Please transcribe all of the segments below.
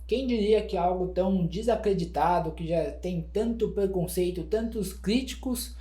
Quem diria que algo tão desacreditado, que já tem tanto preconceito, tantos críticos,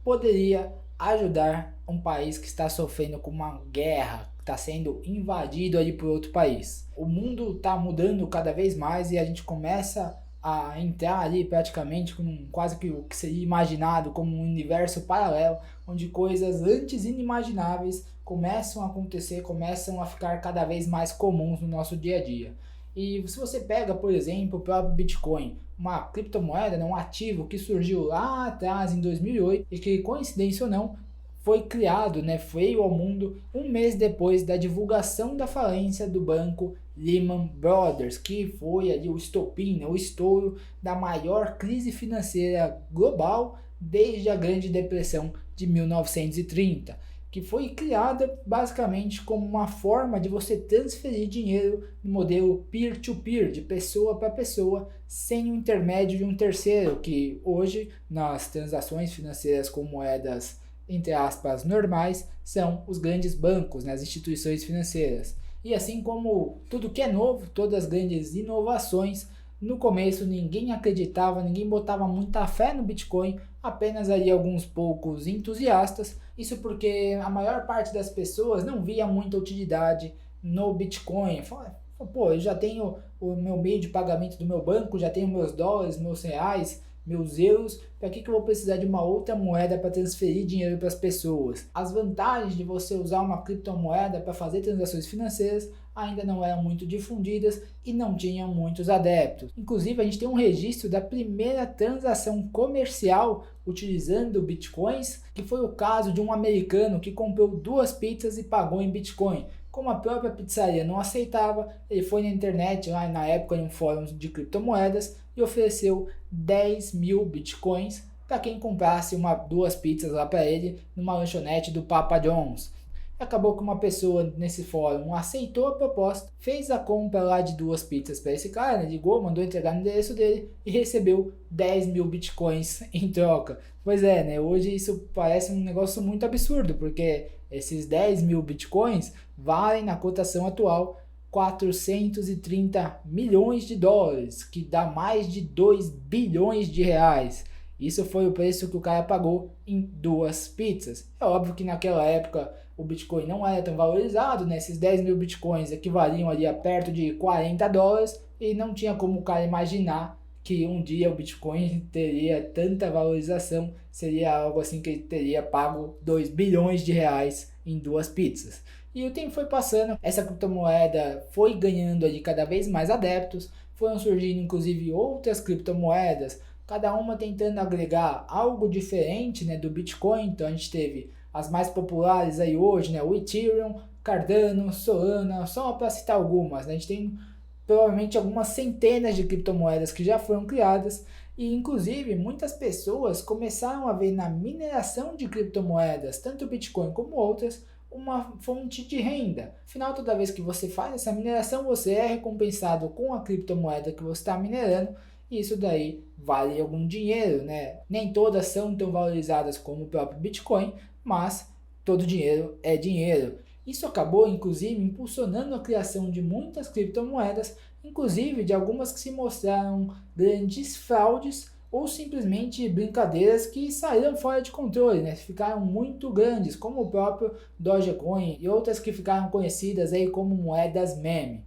poderia ajudar um país que está sofrendo com uma guerra, que está sendo invadido ali por outro país. O mundo está mudando cada vez mais e a gente começa a entrar ali praticamente com quase que o que seria imaginado como um universo paralelo, onde coisas antes inimagináveis começam a acontecer, começam a ficar cada vez mais comuns no nosso dia a dia. E se você pega, por exemplo, o próprio Bitcoin, uma criptomoeda, né, um ativo que surgiu lá atrás em 2008 e que, coincidência ou não, foi criado, né, veio ao mundo um mês depois da divulgação da falência do banco Lehman Brothers, que foi ali o estopim, né, o estouro da maior crise financeira global desde a Grande Depressão de 1930, que foi criada basicamente como uma forma de você transferir dinheiro no modelo peer-to-peer, de pessoa para pessoa, sem o intermédio de um terceiro, que hoje nas transações financeiras com moedas entre aspas normais são os grandes bancos, né, as instituições financeiras. E assim como tudo que é novo, todas as grandes inovações, no começo ninguém acreditava, ninguém botava muita fé no Bitcoin, apenas ali alguns poucos entusiastas. Isso porque a maior parte das pessoas não via muita utilidade no Bitcoin. Fala, pô, eu já tenho o meu meio de pagamento do meu banco, já tenho meus dólares, meus reais, meus euros, para que eu vou precisar de uma outra moeda para transferir dinheiro para as pessoas? As vantagens de você usar uma criptomoeda para fazer transações financeiras ainda não eram muito difundidas e não tinham muitos adeptos. Inclusive, a gente tem um registro da primeira transação comercial utilizando bitcoins, que foi o caso de um americano que comprou 2 pizzas e pagou em bitcoin. Como a própria pizzaria não aceitava, ele foi na internet, lá na época em um fórum de criptomoedas, e ofereceu 10 mil bitcoins para quem comprasse 2 pizzas lá para ele numa lanchonete do Papa John's. Acabou que uma pessoa nesse fórum aceitou a proposta, fez a compra lá de 2 pizzas para esse cara, né? Ligou, mandou entregar no endereço dele e recebeu 10 mil bitcoins em troca. Pois é, né? Hoje isso parece um negócio muito absurdo, porque esses 10 mil bitcoins valem na cotação atual 430 milhões de dólares, que dá mais de 2 bilhões de reais. Isso foi o preço que o cara pagou em 2 pizzas. É óbvio que naquela época o Bitcoin não era tão valorizado, né? Esses 10 mil Bitcoins equivaliam ali a perto de 40 dólares e não tinha como o cara imaginar que um dia o Bitcoin teria tanta valorização, seria algo assim que ele teria pago 2 bilhões de reais em 2 pizzas. E o tempo foi passando, essa criptomoeda foi ganhando ali cada vez mais adeptos, foram surgindo inclusive outras criptomoedas, cada uma tentando agregar algo diferente, né, do Bitcoin. Então a gente teve as mais populares aí hoje, né, o Ethereum, Cardano, Solana, só para citar algumas, né, a gente tem provavelmente algumas centenas de criptomoedas que já foram criadas e inclusive muitas pessoas começaram a ver na mineração de criptomoedas, tanto Bitcoin como outras, uma fonte de renda. Afinal, toda vez que você faz essa mineração, você é recompensado com a criptomoeda que você está minerando e isso daí vale algum dinheiro, né? Nem todas são tão valorizadas como o próprio Bitcoin, mas todo dinheiro é dinheiro. Isso acabou, inclusive, impulsionando a criação de muitas criptomoedas, inclusive de algumas que se mostraram grandes fraudes ou simplesmente brincadeiras que saíram fora de controle, né? Ficaram muito grandes, como o próprio Dogecoin e outras que ficaram conhecidas aí como moedas meme.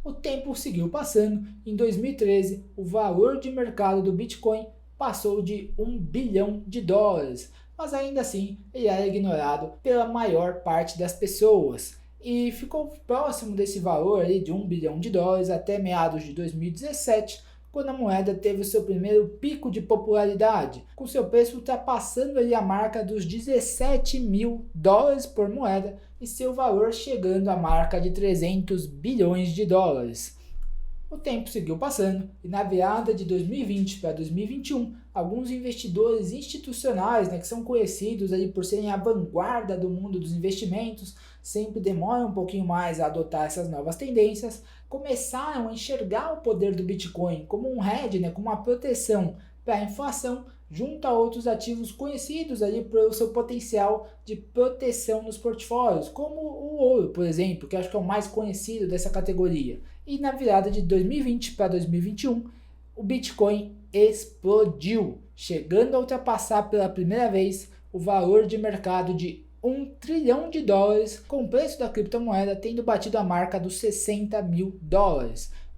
O tempo seguiu passando, em 2013 o valor de mercado do Bitcoin passou de 1 bilhão de dólares, mas ainda assim ele era ignorado pela maior parte das pessoas e ficou próximo desse valor ali de 1 bilhão de dólares até meados de 2017, quando a moeda teve o seu primeiro pico de popularidade, com seu preço ultrapassando ali a marca dos 17 mil dólares por moeda e seu valor chegando à marca de 300 bilhões de dólares. O tempo seguiu passando e na virada de 2020 para 2021, alguns investidores institucionais, né, que são conhecidos aí por serem a vanguarda do mundo dos investimentos, sempre demoram um pouquinho mais a adotar essas novas tendências, começaram a enxergar o poder do Bitcoin como um hedge, né, como uma proteção para a inflação, junto a outros ativos conhecidos ali pelo seu potencial de proteção nos portfólios, como o ouro, por exemplo, que acho que é o mais conhecido dessa categoria. e na virada de 2020 para 2021, o Bitcoin explodiu, chegando a ultrapassar pela primeira vez o valor de mercado de $1 trilhão, com o preço da criptomoeda tendo batido a marca dos $60 mil.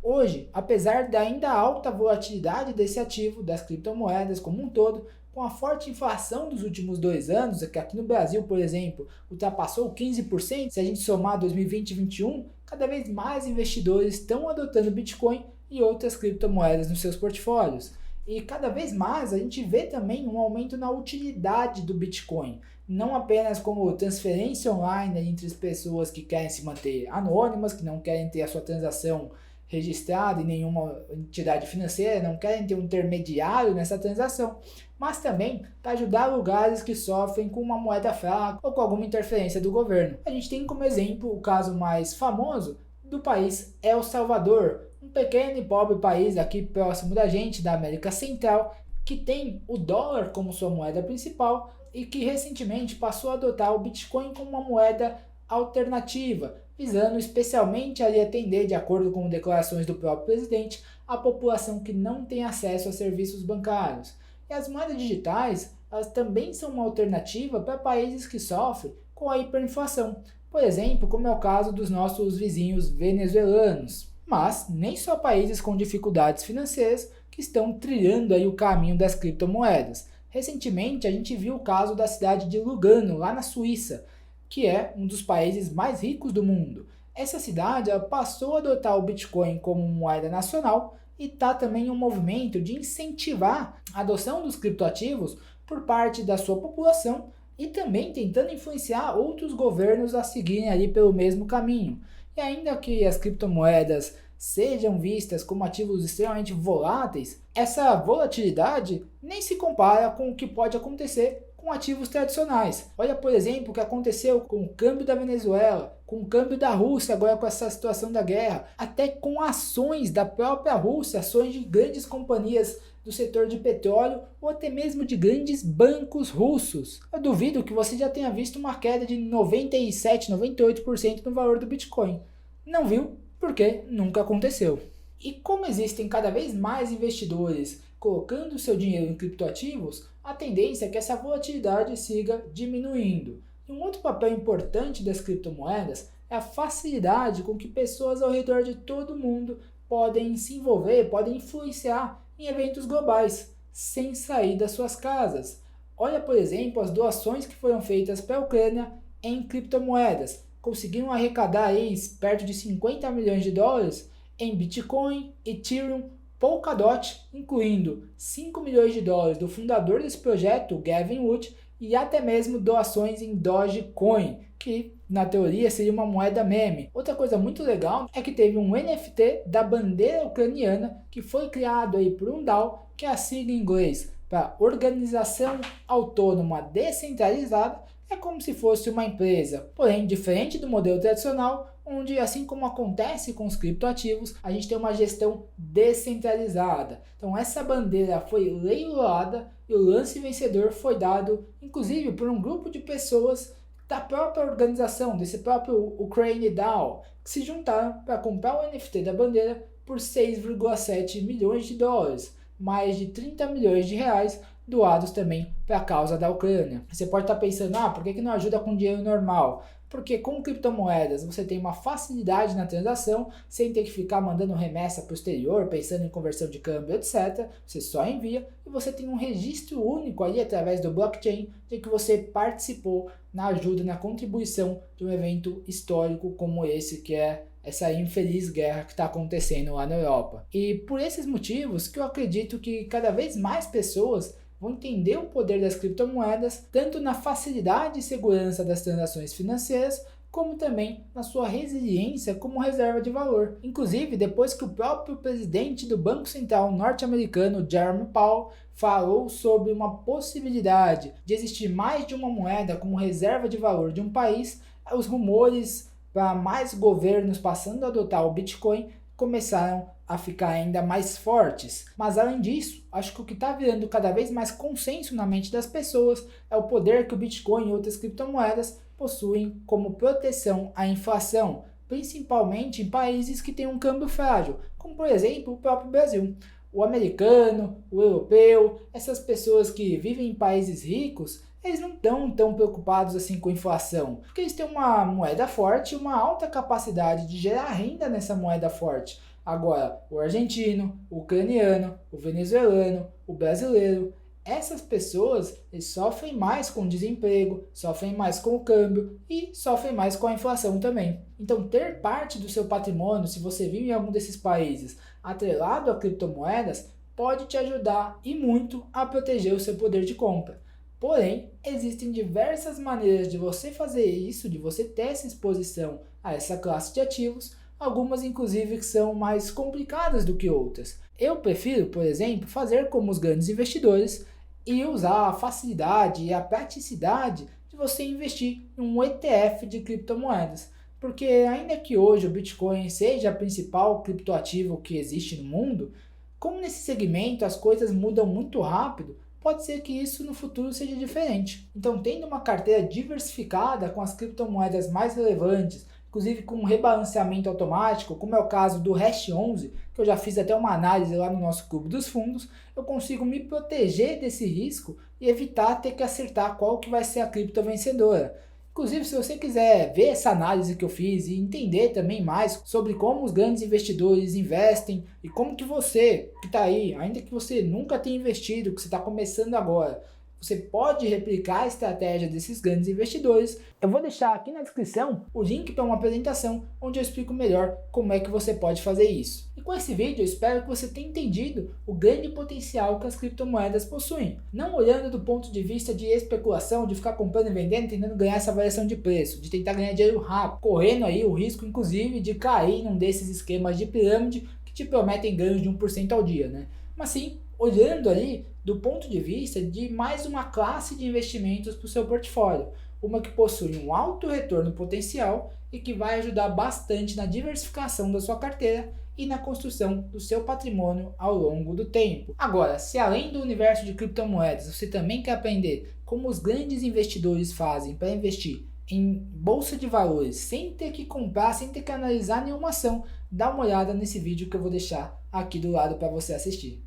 Hoje, apesar da ainda alta volatilidade desse ativo, das criptomoedas como um todo, com a forte inflação dos últimos 2 anos, que aqui no Brasil, por exemplo, ultrapassou 15%, se a gente somar 2020 e 2021, cada vez mais investidores estão adotando Bitcoin e outras criptomoedas nos seus portfólios. E cada vez mais a gente vê também um aumento na utilidade do Bitcoin, não apenas como transferência online entre as pessoas que querem se manter anônimas, que não querem ter a sua transação registrada em nenhuma entidade financeira, não querem ter um intermediário nessa transação, mas também para ajudar lugares que sofrem com uma moeda fraca ou com alguma interferência do governo. A gente tem como exemplo o caso mais famoso do país El Salvador, um pequeno e pobre país aqui próximo da gente, da América Central, que tem o dólar como sua moeda principal e que recentemente passou a adotar o Bitcoin como uma moeda alternativa, visando especialmente ali atender, de acordo com declarações do próprio presidente, a população que não tem acesso a serviços bancários. E as moedas digitais, elas também são uma alternativa para países que sofrem com a hiperinflação, por exemplo, como é o caso dos nossos vizinhos venezuelanos. Mas nem só países com dificuldades financeiras que estão trilhando aí o caminho das criptomoedas. Recentemente a gente viu o caso da cidade de Lugano, lá na Suíça, que é um dos países mais ricos do mundo. Essa cidade passou a adotar o Bitcoin como moeda nacional e está também em um movimento de incentivar a adoção dos criptoativos por parte da sua população e também tentando influenciar outros governos a seguirem ali pelo mesmo caminho. E ainda que as criptomoedas sejam vistas como ativos extremamente voláteis, essa volatilidade nem se compara com o que pode acontecer com ativos tradicionais. Olha, por exemplo, o que aconteceu com o câmbio da Venezuela, com o câmbio da Rússia agora com essa situação da guerra, até com ações da própria Rússia, ações de grandes companhias do setor de petróleo ou até mesmo de grandes bancos russos. Eu duvido que você já tenha visto uma queda de 97, 98% no valor do Bitcoin. Não viu? Porque nunca aconteceu. E como existem cada vez mais investidores colocando seu dinheiro em criptoativos, a tendência é que essa volatilidade siga diminuindo. E um outro papel importante das criptomoedas é a facilidade com que pessoas ao redor de todo o mundo podem se envolver, podem influenciar em eventos globais, sem sair das suas casas. Olha, por exemplo, as doações que foram feitas para a Ucrânia em criptomoedas. Conseguiram arrecadar aí perto de $50 milhões em Bitcoin, Ethereum, Polkadot, incluindo $5 milhões do fundador desse projeto, Gavin Wood, e até mesmo doações em Dogecoin, que na teoria seria uma moeda meme. Outra coisa muito legal é que teve um NFT da bandeira ucraniana que foi criado aí por um DAO, que é a sigla em inglês para Organização Autônoma Descentralizada. É como se fosse uma empresa, porém diferente do modelo tradicional, onde, assim como acontece com os criptoativos, a gente tem uma gestão descentralizada. Então essa bandeira foi leiloada e o lance vencedor foi dado, inclusive, por um grupo de pessoas da própria organização, desse próprio Ukraine DAO, que se juntaram para comprar o NFT da bandeira por $6,7 milhões, mais de R$30 milhões doados também para a causa da Ucrânia. Você pode estar pensando, por que não ajuda com dinheiro normal? Porque com criptomoedas você tem uma facilidade na transação, sem ter que ficar mandando remessa para o exterior, pensando em conversão de câmbio, etc. Você só envia e você tem um registro único ali através do blockchain de que você participou na ajuda, na contribuição de um evento histórico como esse, que é essa infeliz guerra que está acontecendo lá na Europa. E por esses motivos que eu acredito que cada vez mais pessoas vão entender o poder das criptomoedas, tanto na facilidade e segurança das transações financeiras, como também na sua resiliência como reserva de valor. Inclusive, depois que o próprio presidente do Banco Central norte-americano, Jerome Powell, falou sobre uma possibilidade de existir mais de uma moeda como reserva de valor de um país, os rumores para mais governos passando a adotar o Bitcoin começaram a ficar ainda mais fortes. Mas além disso, acho que o que está virando cada vez mais consenso na mente das pessoas é o poder que o Bitcoin e outras criptomoedas possuem como proteção à inflação, principalmente em países que têm um câmbio frágil, como por exemplo o próprio Brasil. O americano, o europeu, essas pessoas que vivem em países ricos, eles não estão tão preocupados assim com inflação, porque eles têm uma moeda forte e uma alta capacidade de gerar renda nessa moeda forte. Agora, o argentino, o ucraniano, o venezuelano, o brasileiro, essas pessoas eles sofrem mais com o desemprego, sofrem mais com o câmbio e sofrem mais com a inflação também. Então, ter parte do seu patrimônio, se você vive em algum desses países, atrelado a criptomoedas, pode te ajudar e muito a proteger o seu poder de compra. Porém, existem diversas maneiras de você fazer isso, de você ter essa exposição a essa classe de ativos, algumas inclusive que são mais complicadas do que outras. Eu prefiro, por exemplo, fazer como os grandes investidores e usar a facilidade e a praticidade de você investir em um ETF de criptomoedas. Porque ainda que hoje o Bitcoin seja a principal criptoativo que existe no mundo, como nesse segmento as coisas mudam muito rápido, pode ser que isso no futuro seja diferente. Então, tendo uma carteira diversificada com as criptomoedas mais relevantes, inclusive com um rebalanceamento automático, como é o caso do Hash 11, que eu já fiz até uma análise lá no nosso clube dos fundos, eu consigo me proteger desse risco e evitar ter que acertar qual que vai ser a cripto vencedora. Inclusive, se você quiser ver essa análise que eu fiz e entender também mais sobre como os grandes investidores investem e como que você, que está aí, ainda que você nunca tenha investido, que você está começando agora, você pode replicar a estratégia desses grandes investidores. Eu vou deixar aqui na descrição o link para uma apresentação onde eu explico melhor como é que você pode fazer isso. E com esse vídeo eu espero que você tenha entendido o grande potencial que as criptomoedas possuem. Não olhando do ponto de vista de especulação, de ficar comprando e vendendo, tentando ganhar essa variação de preço, de tentar ganhar dinheiro rápido, correndo aí o risco inclusive de cair num desses esquemas de pirâmide que te prometem ganhos de 1% ao dia, né? Mas sim, olhando ali do ponto de vista de mais uma classe de investimentos para o seu portfólio, uma que possui um alto retorno potencial e que vai ajudar bastante na diversificação da sua carteira e na construção do seu patrimônio ao longo do tempo. Agora, se além do universo de criptomoedas você também quer aprender como os grandes investidores fazem para investir em bolsa de valores sem ter que comprar, sem ter que analisar nenhuma ação, dá uma olhada nesse vídeo que eu vou deixar aqui do lado para você assistir.